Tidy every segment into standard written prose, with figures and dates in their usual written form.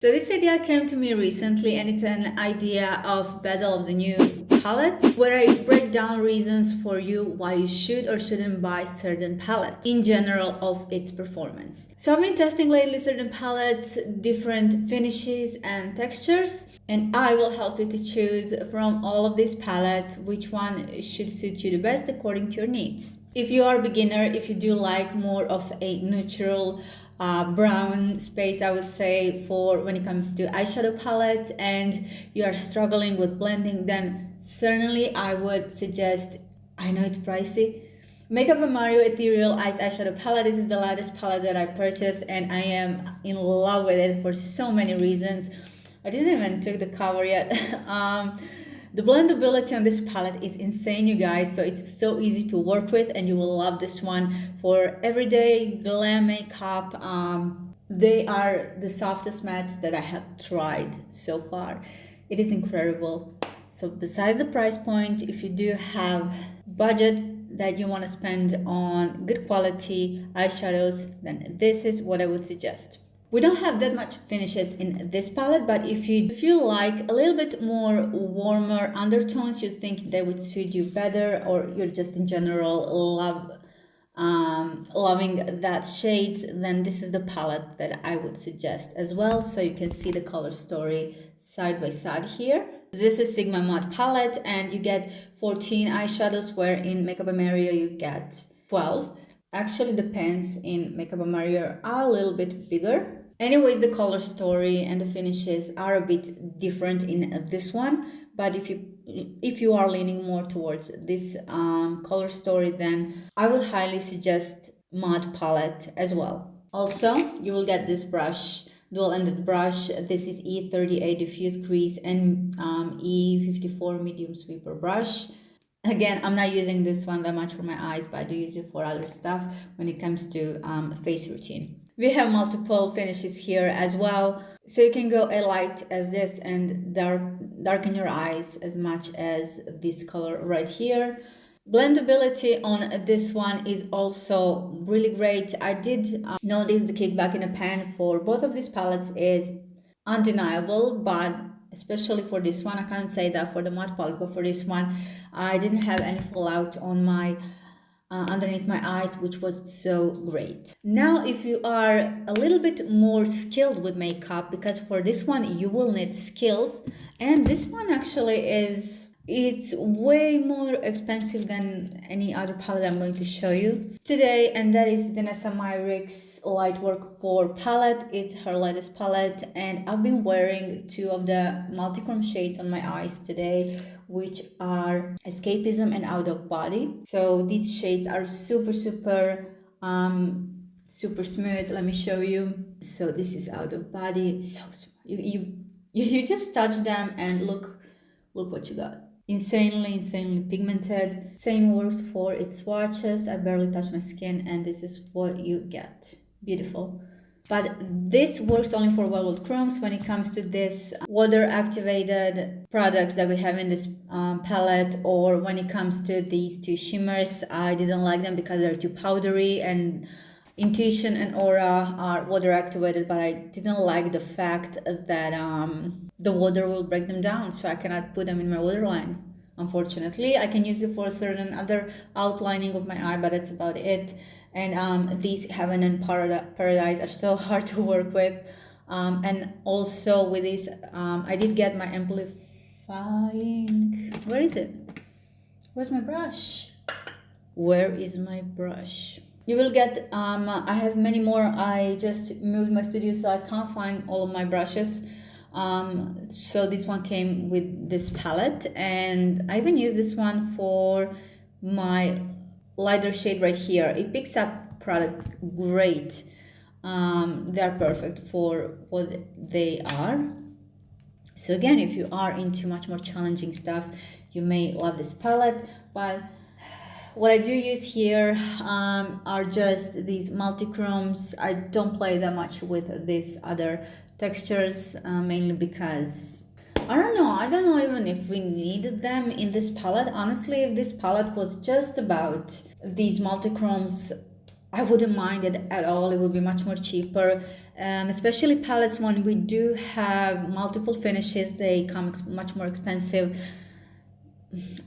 So this idea came to me recently, and it's an idea of Battle of the New Palettes, where I break down reasons for you why you should or shouldn't buy certain palettes in general of its performance. So I've been testing lately certain palettes, different finishes and textures, and I will help you to choose from all of these palettes which one should suit you the best according to your needs. If you are a beginner, if you do like more of a neutral brown space, I would say, for when it comes to eyeshadow palette, and you are struggling with blending, then certainly I would suggest, I know it's pricey, Makeup by Mario Ethereal Ice Eyeshadow Palette. This is the latest palette that I purchased, and I am in love with it for so many reasons. I didn't even took the cover yet. The blendability on this palette is insane, you guys, so it's so easy to work with, and you will love this one for everyday glam makeup. They are the softest mattes that I have tried so far. It is incredible. So besides the price point, if you do have budget that you want to spend on good quality eyeshadows, then this is what I would suggest. We don't have that much finishes in this palette, but if you like a little bit more warmer undertones, you think they would suit you better, or you're just in general loving that shades, then this is the palette that I would suggest as well. So you can see the color story side by side here. This is Sigma Matte palette, and you get 14 eyeshadows, where in Makeup by Mario you get 12. Actually, the pens in Makeup by Mario are a little bit bigger. Anyways, the color story and the finishes are a bit different in this one, but if you are leaning more towards this color story, then I would highly suggest Matte palette as well. Also, you will get this brush, dual-ended brush. This is E38 diffuse crease and E54 medium sweeper brush. Again, I'm not using this one that much for my eyes, but I do use it for other stuff when it comes to face routine. We have multiple finishes here as well, so you can go a light as this and darken your eyes as much as this color right here. Blendability on this one is also really great. I did notice the kickback in the pan for both of these palettes is undeniable, but especially for this one, I can't say that for the matte palette, but for this one, I didn't have any fallout on my underneath my eyes, which was so great. Now, if you are a little bit more skilled with makeup, because for this one you will need skills, and this one actually it's way more expensive than any other palette I'm going to show you today, and that is Danessa Myricks Lightwork 4 palette. It's her latest palette, and I've been wearing two of the multichrome shades on my eyes today, which are Escapism and Out of Body. So these shades are super smooth. Let me show you. So this is Out of Body. So smooth. You just touch them and look what you got. Insanely pigmented. Same works for its swatches. I barely touch my skin, and this is what you get. Beautiful. But this works only for velvet chromes. When it comes to this water activated products that we have in this palette, or when it comes to these two shimmers, I didn't like them because they're too powdery, and Intuition and Aura are water activated, but I didn't like the fact that the water will break them down, so I cannot put them in my waterline. Unfortunately, I can use it for a certain other outlining of my eye, but that's about it. And these Heaven and Paradise are so hard to work with. And also with these, I did get my amplifying. Where is it? Where's my brush? Where is my brush? You will get, I have many more. I just moved my studio, so I can't find all of my brushes. So this one came with this palette, and I even use this one for my lighter shade right here. It picks up product great. They are perfect for what they are. So again, if you are into much more challenging stuff, you may love this palette, but what I do use here are just these multichromes. I don't play that much with these other textures, mainly because I don't know even if we needed them in this palette. Honestly, if this palette was just about these multichromes, I wouldn't mind it at all. It would be much more cheaper, especially palettes when we do have multiple finishes. They come much more expensive.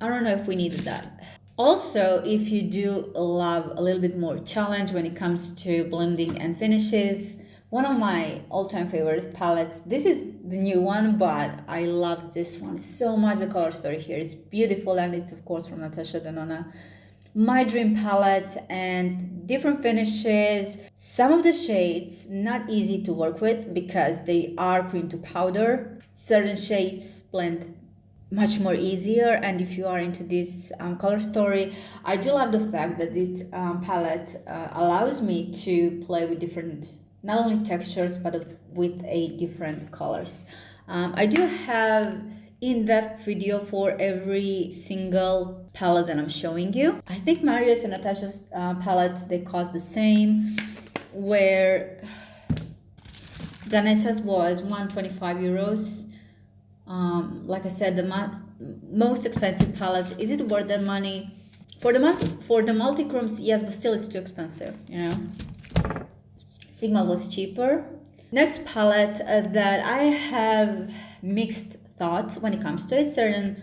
I don't know if we needed that. Also, if you do love a little bit more challenge when it comes to blending and finishes, one of my all-time favorite palettes, this is the new one, but I love this one so much. The color story here is beautiful, and it's of course from Natasha Denona. My dream palette and different finishes. Some of the shades not easy to work with because they are cream to powder. Certain shades blend much more easier, and if you are into this color story, I do love the fact that this palette allows me to play with different, not only textures but with a different colors. I do have in-depth video for every single palette that I'm showing you. I think Marius and Natasha's palette, they cost the same, where Danessa's was 125 euros. Like I said, the most expensive palette. Is it worth that money? For the multi-chromes, yes, but still it's too expensive, you know. Sigma was cheaper. Next palette that I have mixed thoughts when it comes to it. Certain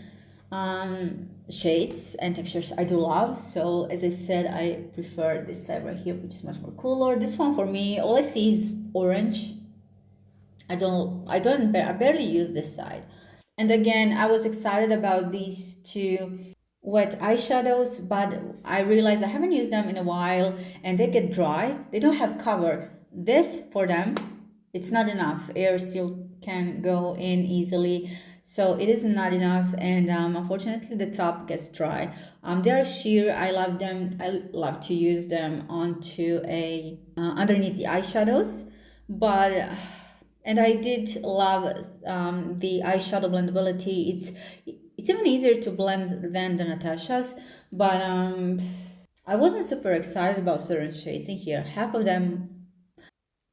shades and textures I do love. So as I said, I prefer this side right here, which is much more cooler. This one for me, all I see is orange. I barely use this side. And again, I was excited about these two wet eyeshadows, but I realized I haven't used them in a while and they get dry. They don't have cover. This, for them, it's not enough. Air still can go in easily. So it is not enough, and unfortunately the top gets dry. They are sheer. I love them. I love to use them onto a underneath the eyeshadows, but and I did love the eyeshadow blendability. It's even easier to blend than the Natasha's, but I wasn't super excited about certain shades in here. Half of them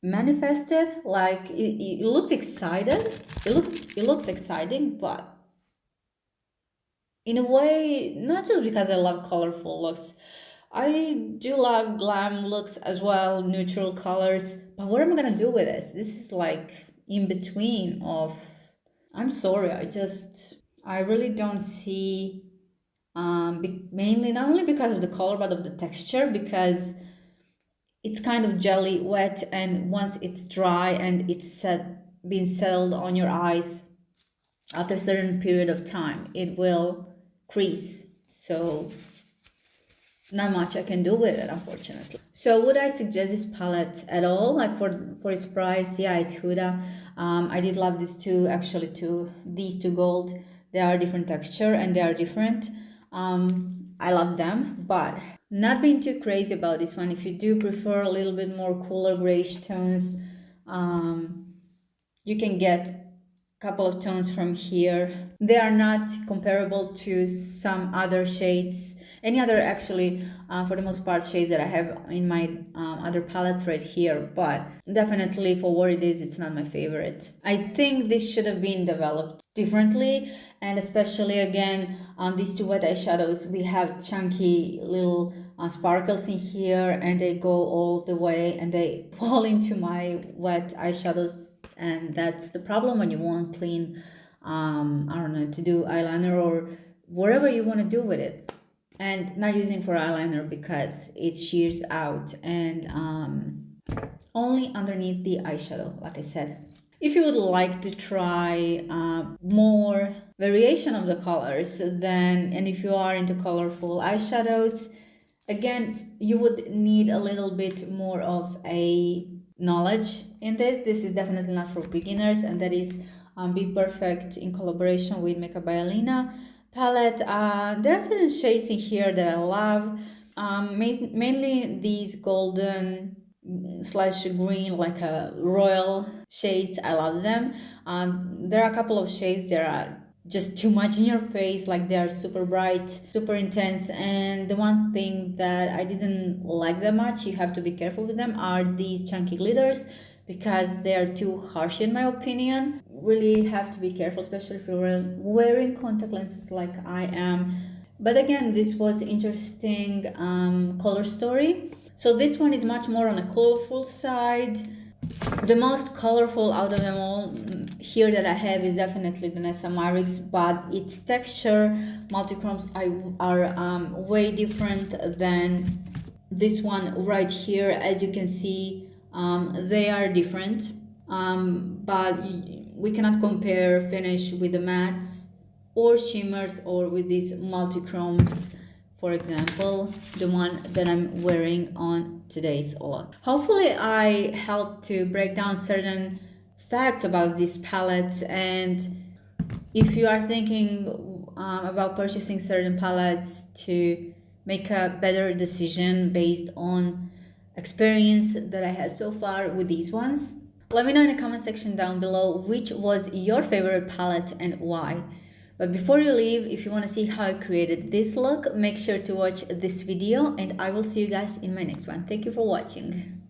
manifested, like it looked excited. It looked exciting, but in a way, not just because I love colorful looks. I do love glam looks as well, neutral colors. But what am I gonna do with this? This is like in between of. I'm sorry, I really don't see. Mainly not only because of the color but of the texture, because it's kind of jelly wet, and once it's dry and it's been settled on your eyes, after a certain period of time it will crease. So not much I can do with it, unfortunately. So would I suggest this palette at all? Like for its price, yeah, it's Huda. I did love these two, actually, these two gold. They are different texture and they are different. I love them, but not being too crazy about this one. If you do prefer a little bit more cooler grayish tones, you can get couple of tones from here. They are not comparable to some other shades, any other, actually, for the most part, shades that I have in my other palettes right here, but definitely for what it is, it's not my favorite. I think this should have been developed differently, and especially again on these two wet eyeshadows, we have chunky little sparkles in here, and they go all the way and they fall into my wet eyeshadows, and that's the problem when you want clean, I don't know, to do eyeliner or whatever you want to do with it, and not using for eyeliner because it shears out, and only underneath the eyeshadow, like I said. If you would like to try more variation of the colors, then, and if you are into colorful eyeshadows, again, you would need a little bit more of a knowledge in this. This is definitely not for beginners, and that is Be Perfect in collaboration with Makeup by Alina palette. There are certain shades in here that I love, mainly these golden slash green, like a royal shades. I love them. There are a couple of shades that are just too much in your face, like they are super bright, super intense, and the one thing that I didn't like that much, you have to be careful with them, are these chunky glitters, because they are too harsh in my opinion. Really have to be careful, especially if you're wearing contact lenses like I am. But again, this was interesting color story. So this one is much more on a colorful side. The most colorful out of them all here that I have is definitely the Nessa Marix, but its texture, multichromes are way different than this one right here. As you can see, they are different, but we cannot compare finish with the mattes or shimmers or with these multichromes. For example, the one that I'm wearing on today's look. Hopefully I helped to break down certain facts about these palettes, and if you are thinking about purchasing certain palettes to make a better decision based on experience that I had so far with these ones, let me know in the comment section down below which was your favorite palette and why. But before you leave, if you want to see how I created this look, make sure to watch this video, and I will see you guys in my next one. Thank you for watching.